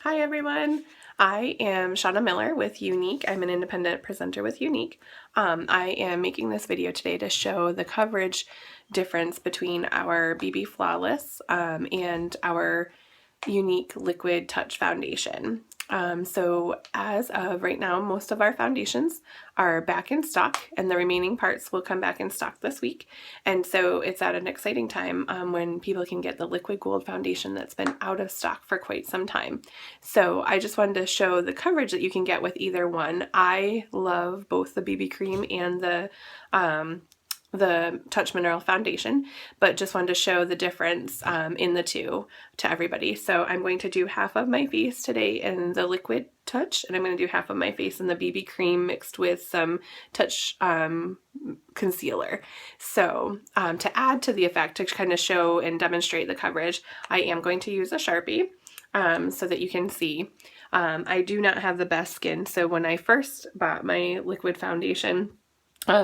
Hi everyone, I am Shauna Miller with Younique. I'm an independent presenter with Younique. I am making this video today to show the coverage difference between our BB Flawless and our Younique Liquid Touch Foundation. So as of right now, most of our foundations are back in stock and the remaining parts will come back in stock this week. And so it's at an exciting time when people can get the liquid gold foundation that's been out of stock for quite some time. So I just wanted to show the coverage that you can get with either one. I love both the BB cream and the Touch Mineral Foundation, but just wanted to show the difference in the two to everybody. So I'm going to do half of my face today in the Liquid Touch, and I'm going to do half of my face in the BB cream mixed with some Touch concealer. So to add to the effect, to kind of show and demonstrate the coverage, I am going to use a Sharpie so that you can see. I do not have the best skin, so when I first bought my liquid foundation,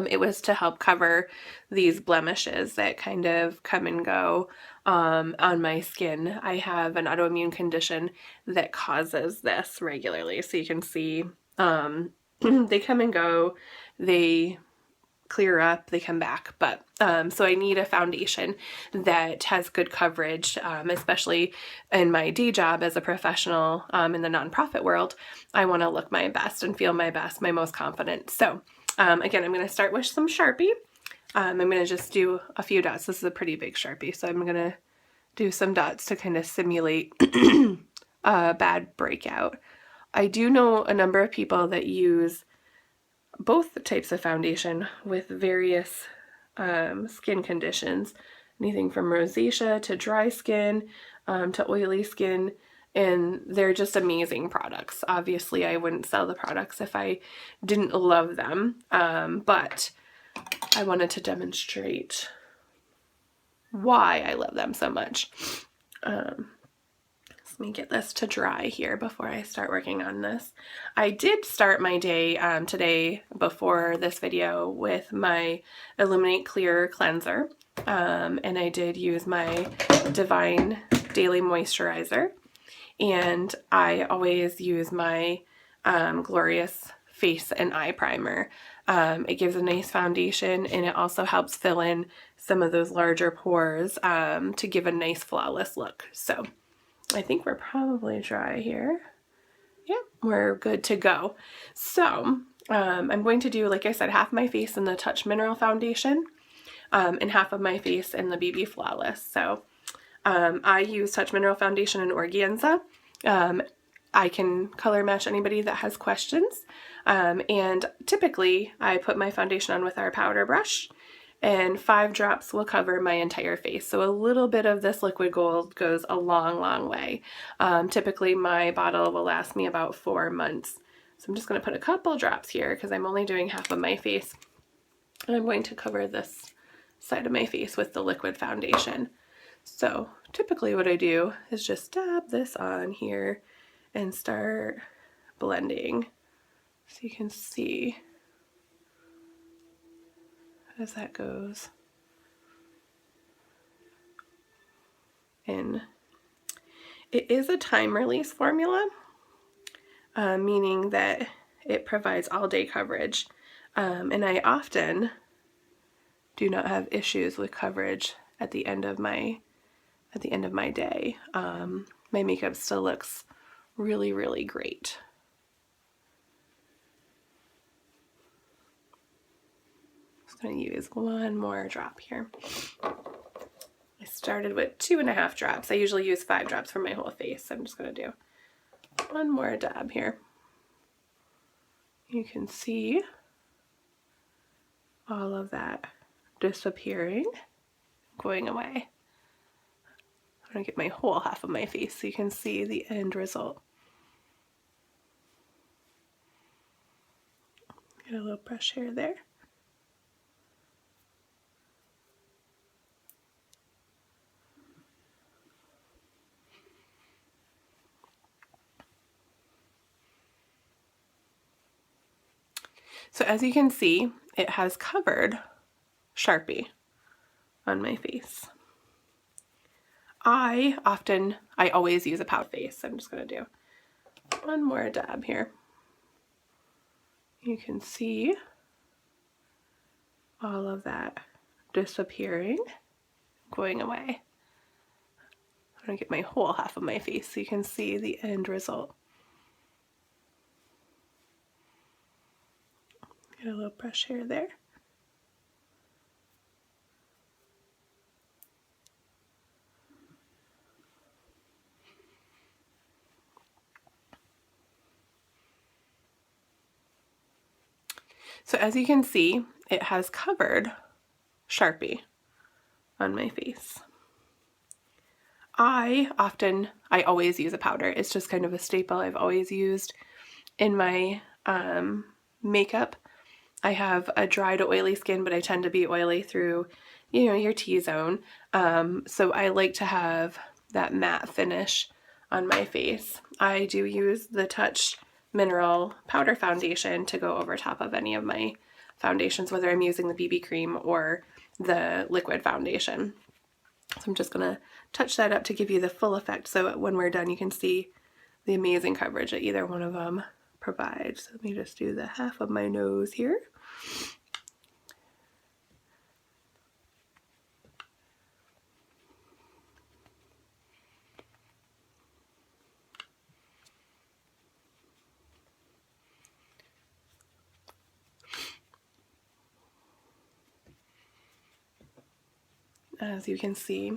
it was to help cover these blemishes that kind of come and go on my skin. I have an autoimmune condition that causes this regularly. So you can see they come and go, they clear up, they come back. But so I need a foundation that has good coverage, especially in my day job as a professional in the nonprofit world. I want to look my best and feel my best, my most confident. So again, I'm going to start with some Sharpie. I'm going to just do a few dots. This is a pretty big Sharpie, so I'm going to do some dots to kind of simulate a bad breakout. I do know a number of people that use both types of foundation with various skin conditions, anything from rosacea to dry skin to oily skin, and they're just amazing products. Obviously, I wouldn't sell the products if I didn't love them, but I wanted to demonstrate why I love them so much. Let me get this to dry here before I start working on this. I did start my day today before this video with my Illuminate Clear Cleanser, and I did use my Divine Daily Moisturizer, and I always use my Glorious Face and Eye Primer. It gives a nice foundation, and it also helps fill in some of those larger pores to give a nice flawless look. So I think we're probably dry here. Yep, we're good to go. So I'm going to do, like I said, half my face in the Touch Mineral Foundation and half of my face in the BB Flawless. So I use Touch Mineral Foundation in Organza. I can color match anybody that has questions. And typically I put my foundation on with our powder brush, and 5 drops will cover my entire face. So a little bit of this liquid gold goes a long, long way. Typically my bottle will last me about 4 months. So I'm just going to put a couple drops here because I'm only doing half of my face. And I'm going to cover this side of my face with the liquid foundation. So typically what I do is just dab this on here and start blending so you can see as that goes. And it is a time release formula, meaning that it provides all day coverage. And I often do not have issues with coverage at the end of my day. My makeup still looks really, really great. I'm just going to use one more drop here. I started with 2.5 drops. I usually use 5 drops for my whole face. So I'm just going to do one more dab here. You can see all of that disappearing, going away. I'm going to get my whole half of my face so you can see the end result. Get a little brush hair there. So as you can see, it has covered Sharpie on my face. I always use a powder face, so I'm just going to do One more dab here. You can see all of that disappearing, going away. I'm going to get my whole half of my face so you can see the end result. Get a little brush hair there. So as you can see, it has covered Sharpie on my face. I always use a powder. It's just kind of a staple I've always used in my makeup. I have a dry to oily skin, but I tend to be oily through, you know, your T-zone. So I like to have that matte finish on my face. I do use the Touch Mineral Powder Foundation to go over top of any of my foundations, whether I'm using the BB cream or the liquid foundation. So I'm just going to touch that up to give you the full effect. So when we're done, you can see the amazing coverage that either one of them provides. So let me just do the half of my nose here. As you can see,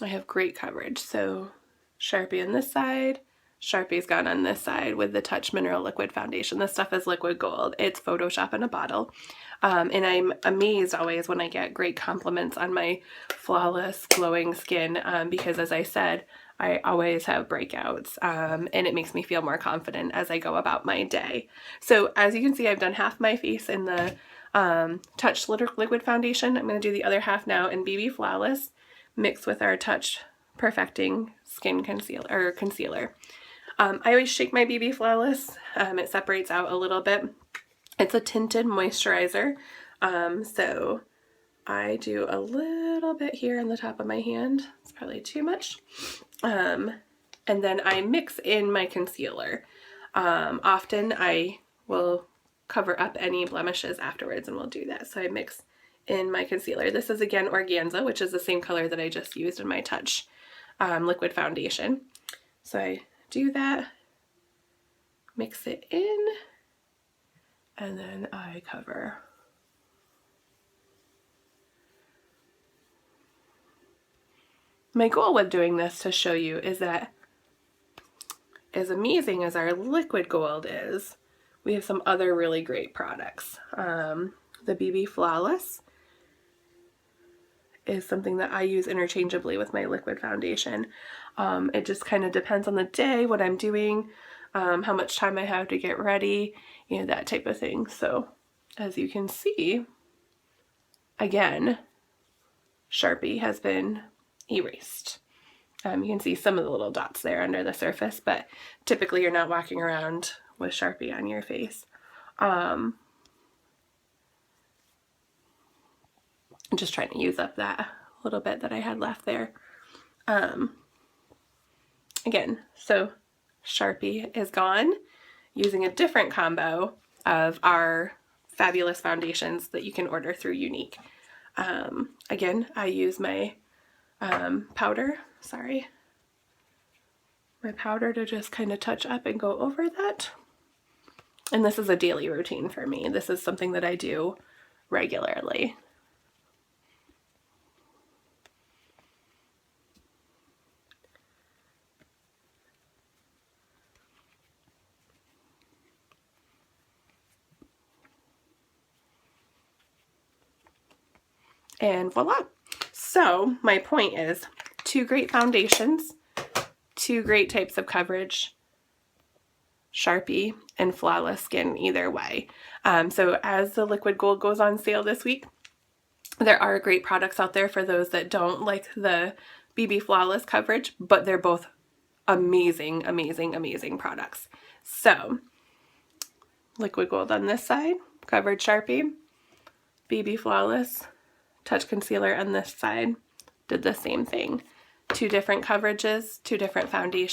I have great coverage. So Sharpie on this side, Sharpie's gone on this side with the Touch Mineral Liquid Foundation. This stuff is liquid gold. It's Photoshop in a bottle. And I'm amazed always when I get great compliments on my flawless glowing skin because, as I said, I always have breakouts and it makes me feel more confident as I go about my day. So as you can see, I've done half my face in the Touch Liquid Foundation. I'm going to do the other half now in BB Flawless mixed with our Touch Perfecting Skin Concealer. I always shake my BB Flawless. It separates out a little bit. It's a tinted moisturizer, so I do a little bit here on the top of my hand. It's probably too much. And then I mix in my concealer. Often I will cover up any blemishes afterwards, and we'll do that. So I mix in my concealer. This is again Organza, which is the same color that I just used in my Touch liquid foundation. So I do that, mix it in, and then I cover. My goal with doing this to show you is that as amazing as our liquid gold is, we have some other really great products. The BB Flawless is something that I use interchangeably with my liquid foundation. It just kind of depends on the day, what I'm doing, how much time I have to get ready, you know, that type of thing. So as you can see, again, Sharpie has been erased. You can see some of the little dots there under the surface, but typically you're not walking around with Sharpie on your face. I'm just trying to use up that little bit that I had left there. Again, so Sharpie is gone, using a different combo of our fabulous foundations that you can order through Younique. Again, I use my powder to just kind of touch up and go over that. And this is a daily routine for me. This is something that I do regularly. And voila. So my point is 2 great foundations, 2 great types of coverage, Sharpie and flawless skin either way. So as the liquid gold goes on sale this week, there are great products out there for those that don't like the BB Flawless coverage, but they're both amazing, amazing, amazing products. So liquid gold on this side, coverage Sharpie, BB Flawless, Touch Concealer on this side, did the same thing. 2 different coverages, 2 different foundations.